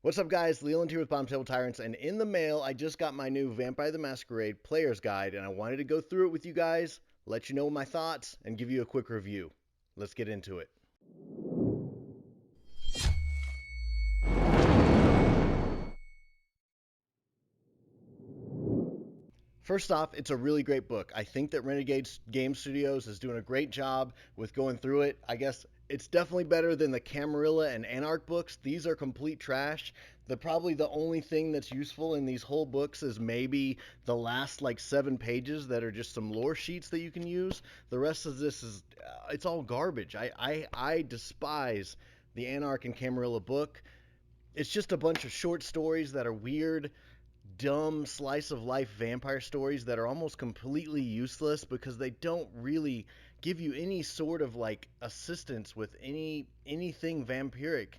What's up, guys? Leland here with Bomb Table Tyrants, and in the mail, I just got my new Vampire the Masquerade Player's Guide, and I wanted to go through it with you guys, let you know my thoughts, and give you a quick review. Let's get into it. First off, it's a really great book. I think that Renegade Game Studios is doing a great job with going through it. I guess it's definitely better than the Camarilla and Anarch books. These are complete trash. Probably the only thing that's useful in these whole books is maybe the last like 7 pages that are just some lore sheets that you can use. The rest of this is it's all garbage. I despise the Anarch and Camarilla book. It's just a bunch of short stories that are weird, dumb slice of life vampire stories that are almost completely useless because they don't really give you any sort of like assistance with anything vampiric.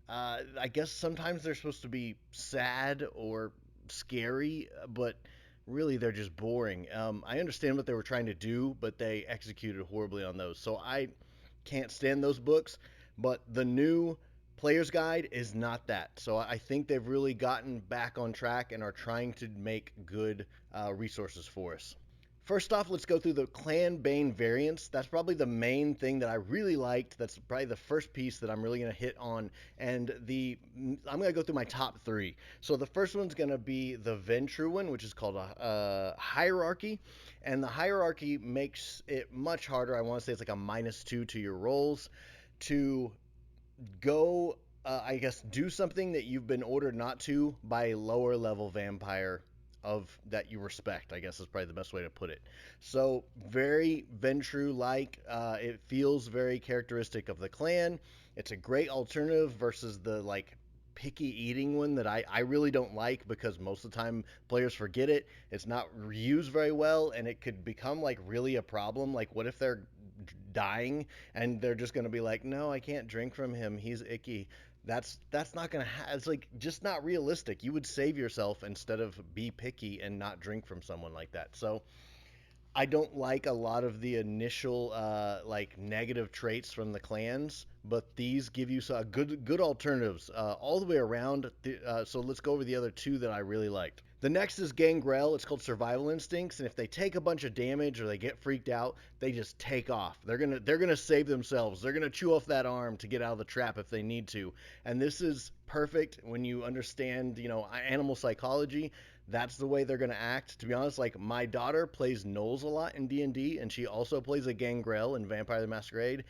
I guess sometimes they're supposed to be sad or scary, but really they're just boring. I understand what they were trying to do, but they executed horribly on those. So I can't stand those books. But the new Player's Guide is not that. So I think they've really gotten back on track and are trying to make good resources for us. First off, let's go through the Clan Bane variants. That's probably the main thing that I really liked. That's probably the first piece that I'm really going to hit on. And I'm going to go through my top three. So the first one's going to be the Ventru one, which is called a hierarchy. And the hierarchy makes it much harder. I want to say it's like a -2 to your rolls to go, I guess, do something that you've been ordered not to by a lower level vampire of that you respect. I guess is probably the best way to put it. So very Ventru like. It feels very characteristic of the clan. It's a great alternative versus the like picky eating one that I really don't like because most of the time players forget it. It's not used very well and it could become like really a problem. Like what if they're dying and they're just going to be like, no, I can't drink from him, he's icky. That's not going to it's like just not realistic. You would save yourself instead of be picky and not drink from someone like that. So I don't like a lot of the initial like negative traits from the clans, but these give you some good alternatives all the way around. So let's go over the other two that I really liked. The next is Gangrel. It's called Survival Instincts, and if they take a bunch of damage or they get freaked out, they just take off. They're gonna save themselves. They're gonna chew off that arm to get out of the trap if they need to. And this is perfect when you understand, animal psychology. That's the way they're going to act. To be honest, like my daughter plays gnolls a lot in D&D, and she also plays a Gangrel in Vampire the Masquerade.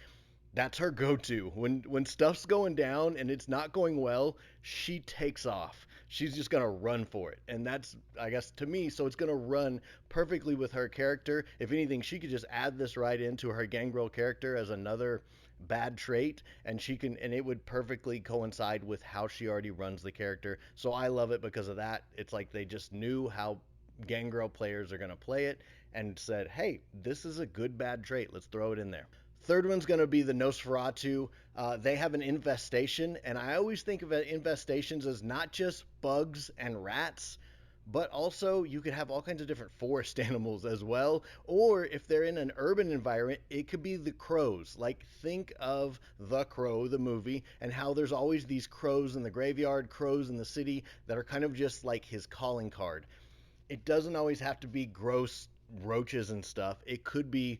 That's her go-to. When stuff's going down and it's not going well, she takes off. She's just going to run for it. And that's, I guess, to me, so it's going to run perfectly with her character. If anything, she could just add this right into her Gangrel character as another bad trait, and it would perfectly coincide with how she already runs the character. So I love it because of that. It's like they just knew how Gangrel players are going to play it and said, hey, this is a good bad trait, let's throw it in there. Third one's going to be the Nosferatu. They have an infestation, and I always think of infestations as not just bugs and rats, but also you could have all kinds of different forest animals as well. Or if they're in an urban environment, it could be the crows. Like think of The Crow, the movie, and how there's always these crows in the graveyard, crows in the city that are kind of just like his calling card. It doesn't always have to be gross roaches and stuff. It could be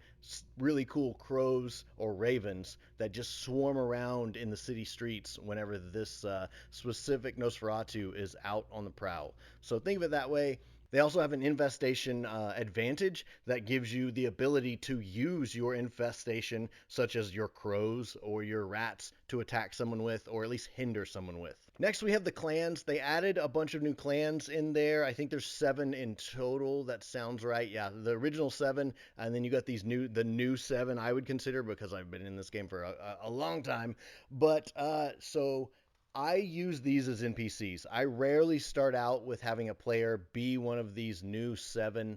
really cool crows or ravens that just swarm around in the city streets whenever this specific Nosferatu is out on the prowl. So think of it that way. They also have an infestation advantage that gives you the ability to use your infestation, such as your crows or your rats, to attack someone with, or at least hinder someone with. Next, we have the clans. They added a bunch of new clans in there. I think there's 7 in total. That sounds right. Yeah, the original 7, and then you got the new 7. I would consider because I've been in this game for a long time. But so I use these as NPCs. I rarely start out with having a player be one of these new 7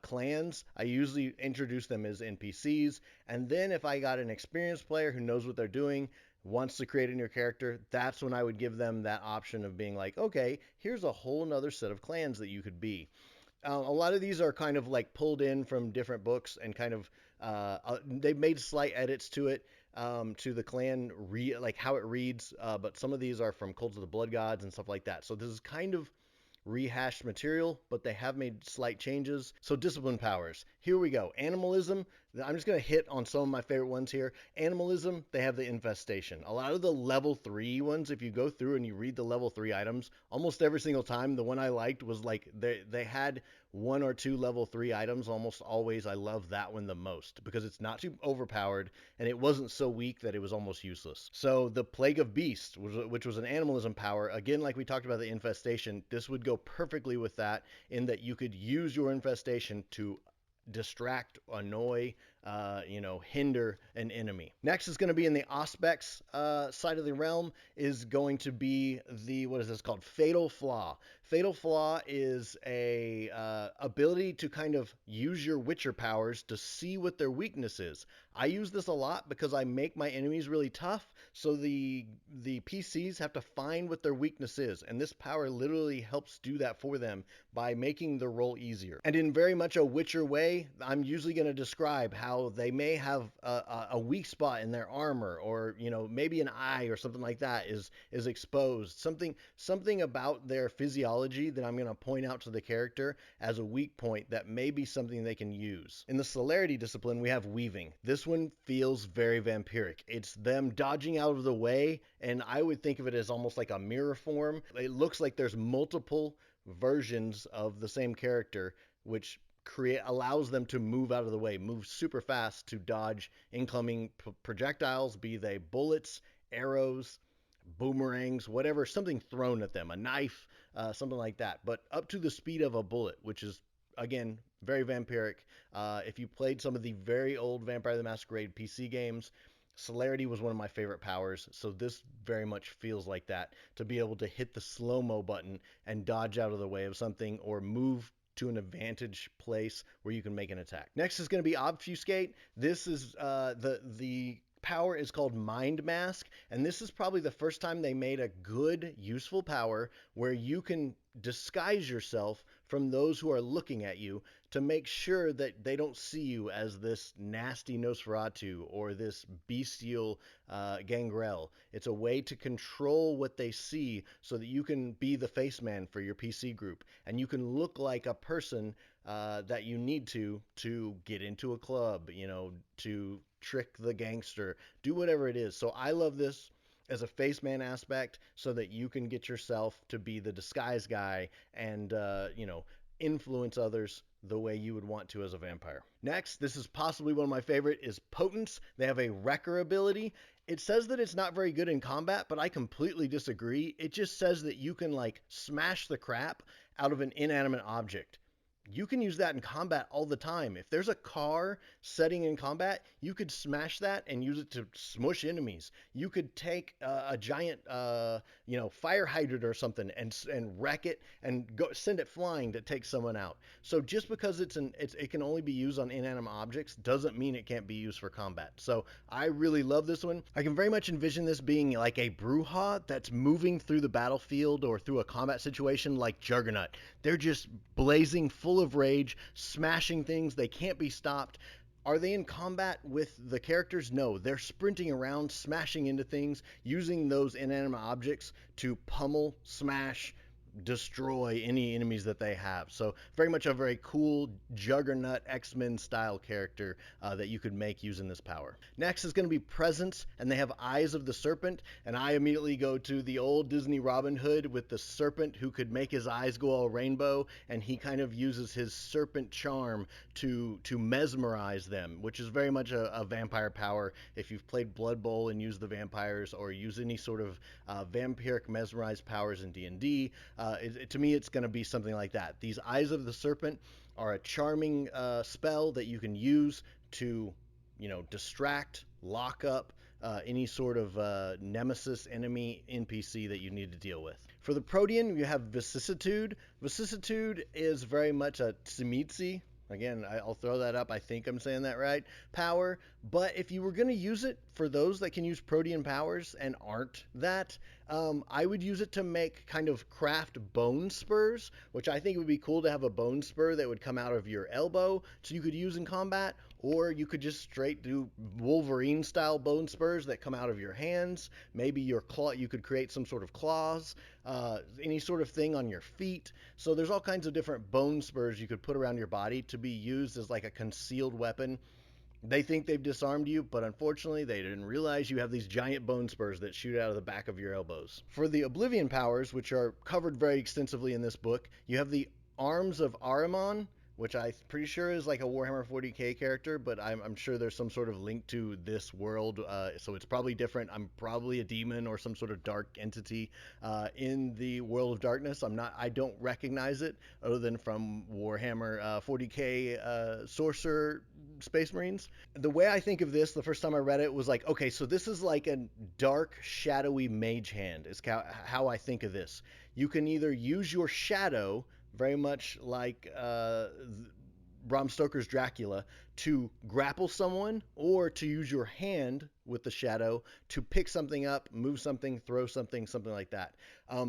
clans. I usually introduce them as NPCs, and then if I got an experienced player who knows what they're doing, wants to create a new character, that's when I would give them that option of being like, okay, here's a whole nother set of clans that you could be. A lot of these are kind of like pulled in from different books and kind of they've made slight edits to it. to the clan, like how it reads, but some of these are from Cults of the Blood Gods and stuff like that. So this is kind of rehashed material, but they have made slight changes. So discipline powers. Here we go. Animalism. I'm just going to hit on some of my favorite ones here. Animalism, they have the infestation. A lot of the level 3 ones, if you go through and you read the level 3 items, almost every single time, the one I liked was like they had 1 or 2 level 3 items almost always. I love that one the most because it's not too overpowered and it wasn't so weak that it was almost useless. So the Plague of Beasts, which was an animalism power, again, like we talked about the infestation, this would go perfectly with that in that you could use your infestation to distract, annoy, hinder an enemy. Next is going to be in the Auspex side of the realm is going to be what is this called? Fatal Flaw. Fatal Flaw is a ability to kind of use your Witcher powers to see what their weakness is. I use this a lot because I make my enemies really tough, so the PCs have to find what their weakness is, and this power literally helps do that for them by making the role easier. And in very much a Witcher way, I'm usually going to describe how they may have a weak spot in their armor, or maybe an eye or something like that is exposed. Something about their physiology that I'm going to point out to the character as a weak point that may be something they can use. In the celerity discipline, we have weaving. This one feels very vampiric. It's them dodging out of the way, and I would think of it as almost like a mirror form. It looks like there's multiple versions of the same character, which allows them to move out of the way, move super fast to dodge incoming projectiles, be they bullets, arrows, boomerangs, whatever, something thrown at them, a knife, something like that, but up to the speed of a bullet, which is, again, very vampiric. If you played some of the very old Vampire the Masquerade PC games, celerity was one of my favorite powers, so this very much feels like that, to be able to hit the slow-mo button and dodge out of the way of something or move to an advantage place where you can make an attack. Next is going to be obfuscate. This is the power is called Mind Mask, and this is probably the first time they made a good, useful power where you can disguise yourself from those who are looking at you to make sure that they don't see you as this nasty Nosferatu or this bestial Gangrel. It's a way to control what they see so that you can be the face man for your PC group, and you can look like a person that you need to get into a club, to trick the gangster, do whatever it is. So I love this as a face man aspect so that you can get yourself to be the disguise guy and, influence others the way you would want to as a vampire. Next, this is possibly one of my favorite, is Potence. They have a Wrecker ability. It says that it's not very good in combat, but I completely disagree. It just says that you can, smash the crap out of an inanimate object. You can use that in combat all the time. If there's a car setting in combat, you could smash that and use it to smush enemies. You could take a giant, fire hydrant or something and wreck it and go send it flying to take someone out. So just because it can only be used on inanimate objects doesn't mean it can't be used for combat. So I really love this one. I can very much envision this being like a Brujah that's moving through the battlefield or through a combat situation like Juggernaut. They're just blazing full of rage, smashing things. They can't be stopped. Are they in combat with the characters? No, they're sprinting around, smashing into things, using those inanimate objects to pummel, smash, destroy any enemies that they have. So very much a very cool Juggernaut X-Men style character that you could make using this power. Next is going to be Presence, and they have Eyes of the Serpent, and I immediately go to the old Disney Robin Hood with the serpent who could make his eyes go all rainbow, and he kind of uses his serpent charm to mesmerize them, which is very much a vampire power. If you've played Blood Bowl and used the vampires or use any sort of vampiric mesmerized powers in D&D, to me it's going to be something like that. These Eyes of the Serpent are a charming spell that you can use to, distract, lock up any sort of nemesis enemy NPC that you need to deal with. For the Protean, you have Vicissitude. Vicissitude is very much a Tzimisce. Again, I'll throw that up. I think I'm saying that right. Power. But if you were going to use it for those that can use Protean powers and aren't that, I would use it to make kind of craft bone spurs, which I think would be cool to have a bone spur that would come out of your elbow, so you could use in combat, or you could just straight do Wolverine style bone spurs that come out of your hands. Maybe your claw, you could create some sort of claws, any sort of thing on your feet. So there's all kinds of different bone spurs you could put around your body to be used as like a concealed weapon. They think they've disarmed you, but unfortunately, they didn't realize you have these giant bone spurs that shoot out of the back of your elbows. For the Oblivion powers, which are covered very extensively in this book, you have the Arms of Ahriman, which I'm pretty sure is like a Warhammer 40k character, but I'm sure there's some sort of link to this world, so it's probably different. I'm probably a demon or some sort of dark entity in the world of darkness. I don't recognize it other than from Warhammer 40k sorcerer Space Marines. The way I think of this, the first time I read it, was like, okay, so this is like a dark, shadowy mage hand, is how I think of this. You can either use your shadow, very much like Bram Stoker's Dracula, to grapple someone, or to use your hand with the shadow to pick something up, move something, throw something, something like that.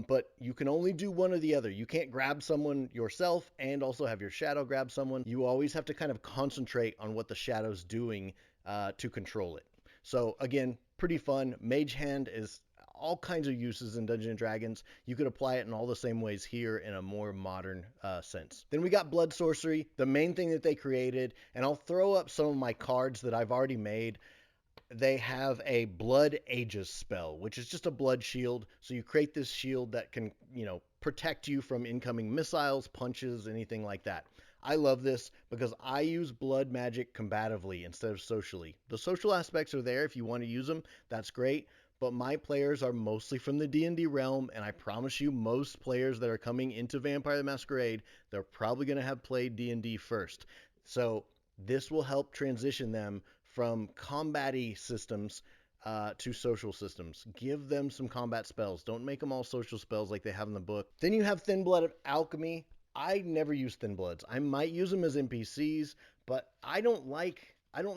But you can only do one or the other. You can't grab someone yourself and also have your shadow grab someone. You always have to kind of concentrate on what the shadow's doing to control it. So again, pretty fun. Mage Hand is all kinds of uses in Dungeons and Dragons. You could apply it in all the same ways here in a more modern sense. Then we got Blood Sorcery, the main thing that they created, and I'll throw up some of my cards that I've already made. They have a Blood Aegis spell, which is just a blood shield. So you create this shield that can, protect you from incoming missiles, punches, anything like that. I love this because I use blood magic combatively instead of socially. The social aspects are there if you want to use them, that's great, but my players are mostly from the D&D realm, and I promise you most players that are coming into Vampire the Masquerade, they're probably going to have played D&D first. So this will help transition them from combat-y systems to social systems. Give them some combat spells. Don't make them all social spells like they have in the book. Then you have Thin Blood Alchemy. I never use Thin Bloods. I might use them as NPCs, but I don't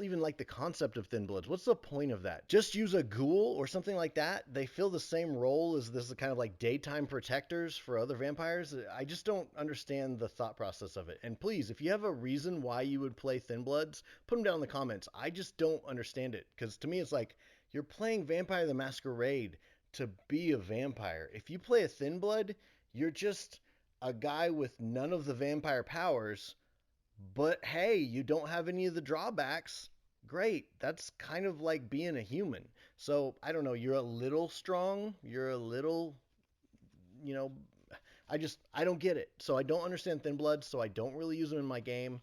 even like the concept of Thin Bloods. What's the point of that? Just use a ghoul or something like that. They fill the same role as this kind of like daytime protectors for other vampires. I just don't understand the thought process of it. And please, if you have a reason why you would play Thin Bloods, put them down in the comments. I just don't understand it, because to me it's like you're playing Vampire the Masquerade to be a vampire. If you play a Thin Blood, you're just a guy with none of the vampire powers, but hey, you don't have any of the drawbacks. Great. That's kind of like being a human. So, I don't know, you're a little strong, you're a little, you know, I don't get it. So I don't understand Thin Bloods, so I don't really use them in my game.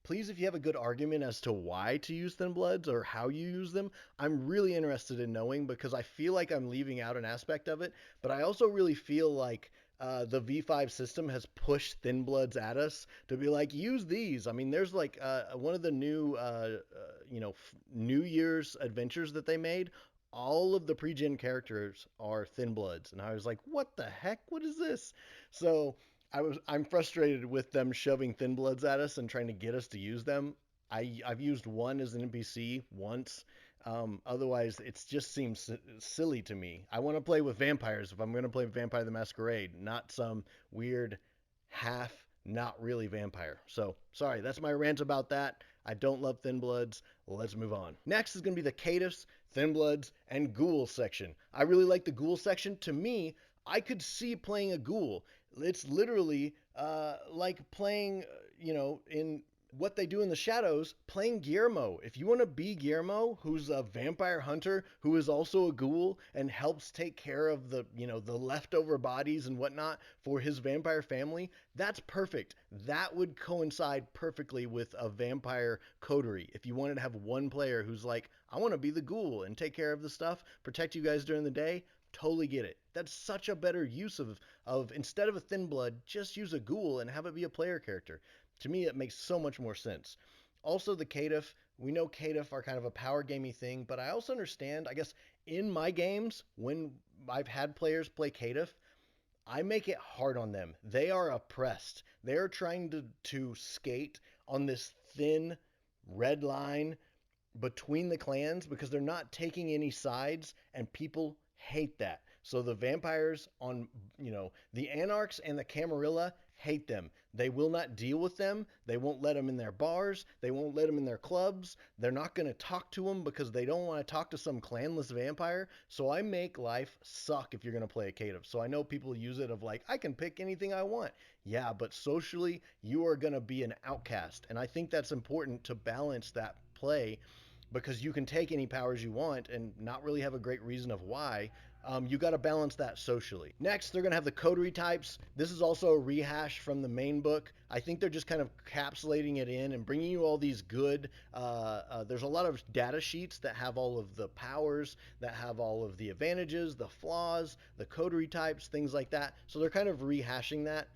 Please, if you have a good argument as to why to use Thin Bloods or how you use them, I'm really interested in knowing, because I feel like I'm leaving out an aspect of it, but I also really feel like the V5 system has pushed Thin Bloods at us to be like, use these. I mean, there's like one of the new, New Year's adventures that they made. All of the pre-gen characters are Thin Bloods, and I was like, what the heck? What is this? So I'm frustrated with them shoving Thin Bloods at us and trying to get us to use them. I've used one as an NPC once. Otherwise, it just seems silly to me. I want to play with vampires if I'm going to play Vampire the Masquerade, not some weird half not really vampire. So, sorry, that's my rant about that. I don't love Thin Bloods. Let's move on. Next is going to be the Caitiffs, Thin Bloods, and Ghouls section. I really like the Ghoul section. To me, I could see playing a ghoul. It's literally like playing, in what they do in the shadows, playing Guillermo. If you want to be Guillermo, who's a vampire hunter who is also a ghoul and helps take care of the leftover bodies and whatnot for his vampire family, that's perfect. That would coincide perfectly with a vampire coterie. If you wanted to have one player who's like, I want to be the ghoul and take care of the stuff, protect you guys during the day, totally get it. That's such a better use of instead of a Thin Blood, just use a ghoul and have it be a player character. To me, it makes so much more sense. Also, the Caitiff. We know Caitiff are kind of a power gamey thing, but I also understand, I guess, in my games, when I've had players play Caitiff, I make it hard on them. They are oppressed. They're trying to skate on this thin red line between the clans because they're not taking any sides, and people hate that. So the vampires on, the anarchs and the Camarilla hate them. They will not deal with them. They won't let them in their bars. They won't let them in their clubs. They're not going to talk to them because they don't want to talk to some clanless vampire. So I make life suck if you're going to play a caitiff. So I know people use it of like, I can pick anything I want. Yeah, but socially, you are going to be an outcast. And I think that's important to balance that play because you can take any powers you want and not really have a great reason of why. You got to balance that socially. Next, they're going to have the coterie types. This is also a rehash from the main book. I think they're just kind of capsulating it in and bringing you all these good. There's a lot of data sheets that have all of the powers, that have all of the advantages, the flaws, the coterie types, things like that. So they're kind of rehashing that.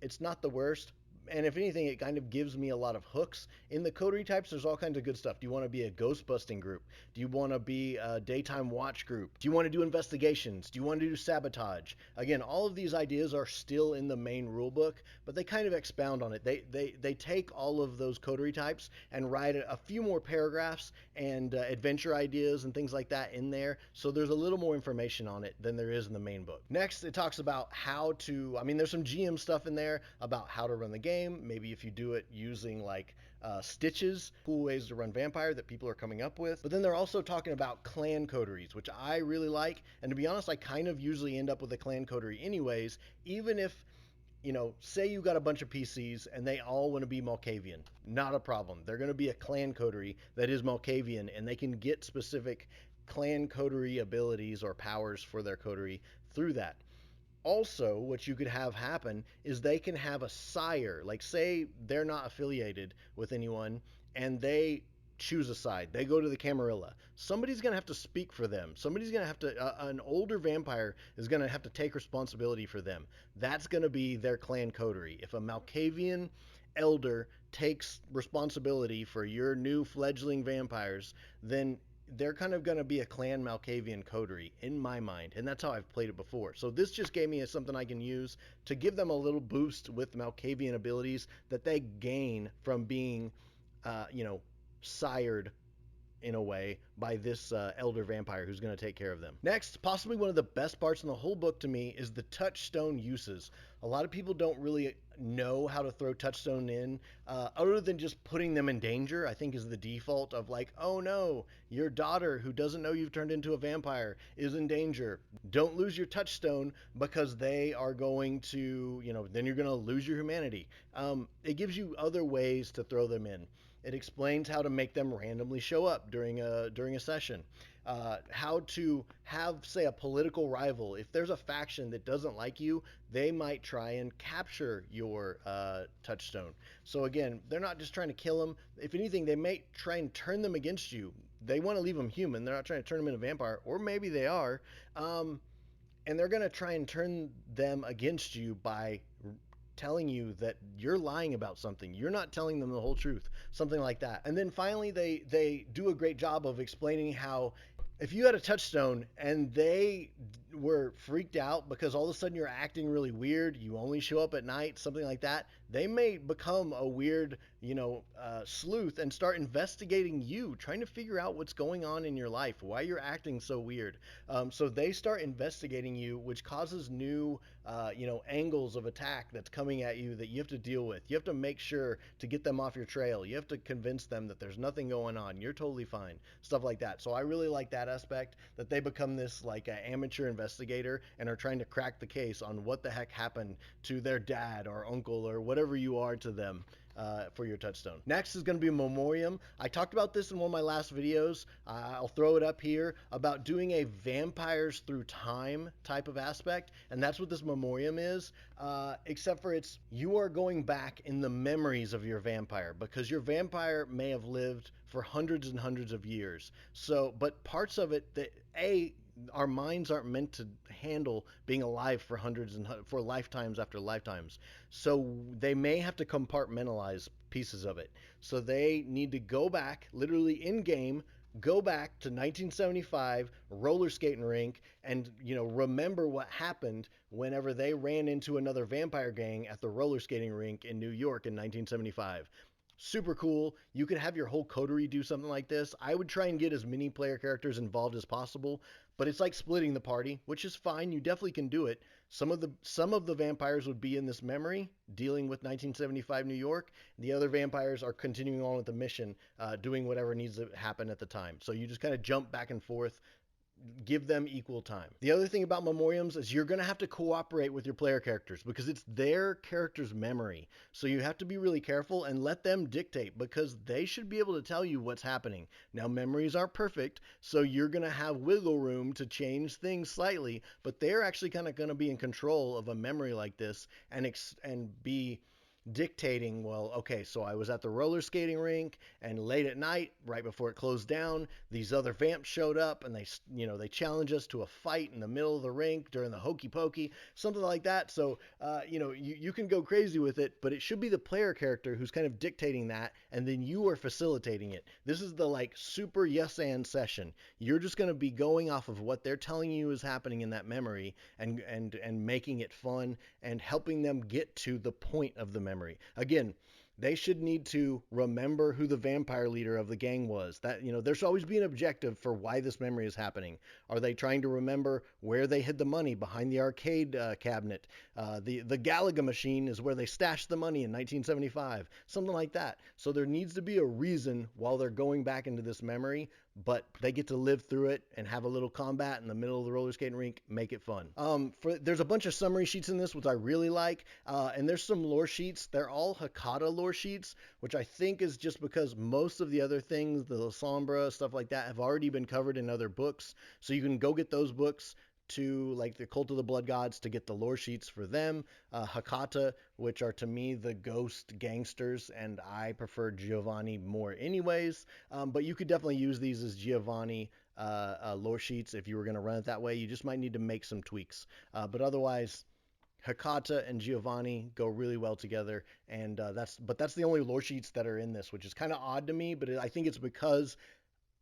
It's not the worst, and if anything, it kind of gives me a lot of hooks. In the coterie types, there's all kinds of good stuff. Do you want to be a ghost busting group? Do you want to be a daytime watch group? Do you want to do investigations? Do you want to do sabotage? Again, all of these ideas are still in the main rule book, but they kind of expound on it. They take all of those coterie types and write a few more paragraphs and adventure ideas and things like that in there. So there's a little more information on it than there is in the main book. Next, it talks about how to, there's some GM stuff in there about how to run the game. Maybe if you do it using like stitches, cool ways to run vampire that people are coming up with. But then they're also talking about clan coteries, which I really like. And to be honest, I kind of usually end up with a clan coterie anyways, even if, say you got a bunch of PCs and they all want to be Malkavian. Not a problem. They're going to be a clan coterie that is Malkavian, and they can get specific clan coterie abilities or powers for their coterie through that. Also, what you could have happen is they can have a sire. Like, say they're not affiliated with anyone and they choose a side. They go to the Camarilla. Somebody's going to have to speak for them. Somebody's going to have to, an older vampire is going to have to take responsibility for them. That's going to be their clan coterie. If a Malkavian elder takes responsibility for your new fledgling vampires, then they're kind of going to be a clan Malkavian coterie in my mind, and that's how I've played it before. So this just gave me something I can use to give them a little boost with Malkavian abilities that they gain from being, sired in a way by this elder vampire who's going to take care of them. Next, possibly one of the best parts in the whole book to me is the Touchstone uses. A lot of people don't really know how to throw Touchstone in, other than just putting them in danger. I think is the default of like, oh no, your daughter who doesn't know you've turned into a vampire is in danger. Don't lose your Touchstone because they are going to, then you're going to lose your humanity. It gives you other ways to throw them in. It explains how to make them randomly show up during a session. How to have, say, a political rival. If there's a faction that doesn't like you, they might try and capture your Touchstone. So again, they're not just trying to kill them. If anything, they may try and turn them against you. They want to leave them human. They're not trying to turn them into vampire, or maybe they are. And they're going to try and turn them against you by telling you that you're lying about something. You're not telling them the whole truth. Something like that. And then finally, they do a great job of explaining how if you had a Touchstone and they were freaked out because all of a sudden you're acting really weird, you only show up at night, something like that, they may become a weird, sleuth and start investigating you, trying to figure out what's going on in your life, why you're acting so weird. So they start investigating you, which causes new, angles of attack that's coming at you that you have to deal with. You have to make sure to get them off your trail. You have to convince them that there's nothing going on. You're totally fine. Stuff like that. So I really like that aspect, that they become this like amateur investigator and are trying to crack the case on what the heck happened to their dad or uncle or whatever you are to them. For your Touchstone. Next is going to be Memoriam. I talked about this in one of my last videos. I'll throw it up here about doing a vampires through time type of aspect, and that's what this Memoriam is, except for you are going back in the memories of your vampire, because your vampire may have lived for hundreds and hundreds of years. So, but parts of it that our minds aren't meant to handle being alive for for lifetimes after lifetimes. So they may have to compartmentalize pieces of it. So they need to go back, literally in game, go back to 1975 roller skating rink and remember what happened whenever they ran into another vampire gang at the roller skating rink in New York in 1975. Super cool. You could have your whole coterie do something like this. I would try and get as many player characters involved as possible, but it's like splitting the party, which is fine. You definitely can do it. Some of the vampires would be in this memory dealing with 1975 New York. The other vampires are continuing on with the mission, doing whatever needs to happen at the time. So you just kind of jump back and forth, give them equal time. The other thing about memoriams is you're going to have to cooperate with your player characters because it's their character's memory. So you have to be really careful and let them dictate because they should be able to tell you what's happening. Now, memories aren't perfect, so you're going to have wiggle room to change things slightly, but they're actually kind of going to be in control of a memory like this and be dictating, well, okay, so I was at the roller skating rink and late at night, right before it closed down, these other vamps showed up and they challenged us to a fight in the middle of the rink during the hokey pokey, something like that. So, you can go crazy with it, but it should be the player character who's kind of dictating that, and then you are facilitating it. This is the like super yes and session. You're just going to be going off of what they're telling you is happening in that memory and making it fun and helping them get to the point of the memory. Again, they should need to remember who the vampire leader of the gang was. That, there should always be an objective for why this memory is happening. Are they trying to remember where they hid the money behind the arcade cabinet? The Galaga machine is where they stashed the money in 1975. Something like that. So there needs to be a reason while they're going back into this memory, but they get to live through it and have a little combat in the middle of the roller skating rink, make it fun. There's a bunch of summary sheets in this, which I really like, and there's some lore sheets. They're all Hakata lore sheets, which I think is just because most of the other things, the La Sombra, stuff like that, have already been covered in other books. So you can go get those books to like the Cult of the Blood Gods to get the lore sheets for them. Hakata, which are to me the ghost gangsters, and I prefer Giovanni more anyways. But you could definitely use these as Giovanni lore sheets if you were going to run it that way. You just might need to make some tweaks. But otherwise, Hakata and Giovanni go really well together, and that's the only lore sheets that are in this, which is kind of odd to me. But I think it's because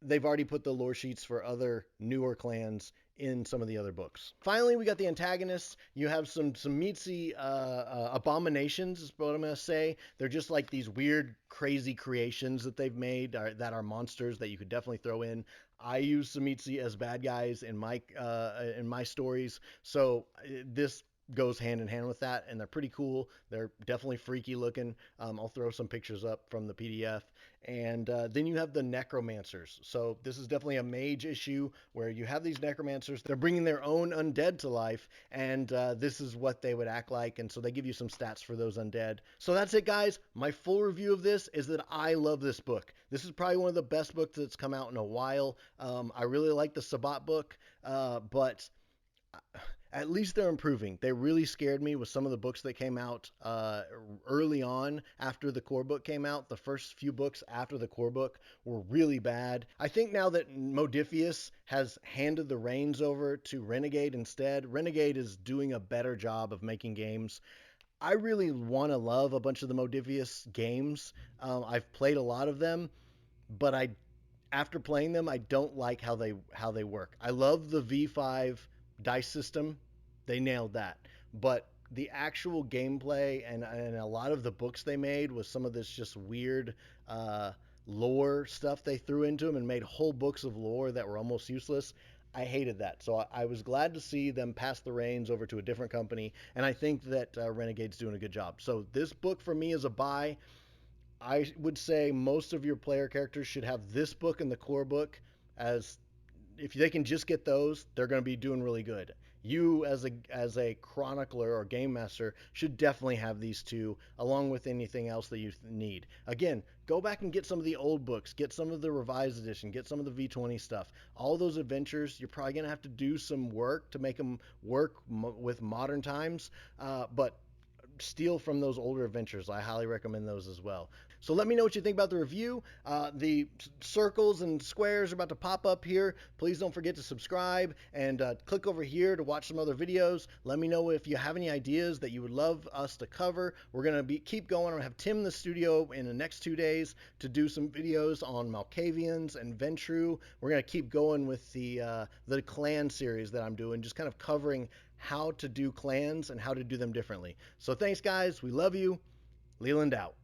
they've already put the lore sheets for other newer clans in some of the other books. Finally, we got the antagonists. You have some Mitzi abominations, is what I'm going to say. They're just like these weird, crazy creations that they've made that are monsters that you could definitely throw in. I use Samitsi as bad guys in my stories, so this goes hand in hand with that, and they're pretty cool. They're definitely freaky looking. I'll throw some pictures up from the PDF. And then you have the necromancers. So this is definitely a mage issue where you have these necromancers. They're bringing their own undead to life, and this is what they would act like. And so they give you some stats for those undead. So that's it, guys. My full review of this is that I love this book. This is probably one of the best books that's come out in a while. I really like the Sabat book, but at least they're improving. They really scared me with some of the books that came out early on after the core book came out. The first few books after the core book were really bad. I think now that Modiphius has handed the reins over to Renegade instead, Renegade is doing a better job of making games. I really want to love a bunch of the Modiphius games. I've played a lot of them, but after playing them, I don't like how they work. I love the V5 dice system. They nailed that. But the actual gameplay and a lot of the books they made was some of this just weird lore stuff they threw into them and made whole books of lore that were almost useless. I hated that. So I was glad to see them pass the reins over to a different company, and I think that Renegade's doing a good job. So this book for me is a buy. I would say most of your player characters should have this book and the core book. As if they can just get those, they're going to be doing really good. You as a chronicler or game master should definitely have these two along with anything else that you need. Again, go back and get some of the old books, get some of the revised edition, get some of the V20 stuff. All those adventures, you're probably going to have to do some work to make them work with modern times, but steal from those older adventures. I highly recommend those as well. So let me know what you think about the review. The circles and squares are about to pop up here. Please don't forget to subscribe and click over here to watch some other videos. Let me know if you have any ideas that you would love us to cover. We're going to keep going. I'm going to have Tim in the studio in the next 2 days to do some videos on Malkavians and Ventru. We're going to keep going with the clan series that I'm doing, just kind of covering how to do clans and how to do them differently. So thanks, guys. We love you. Leland out.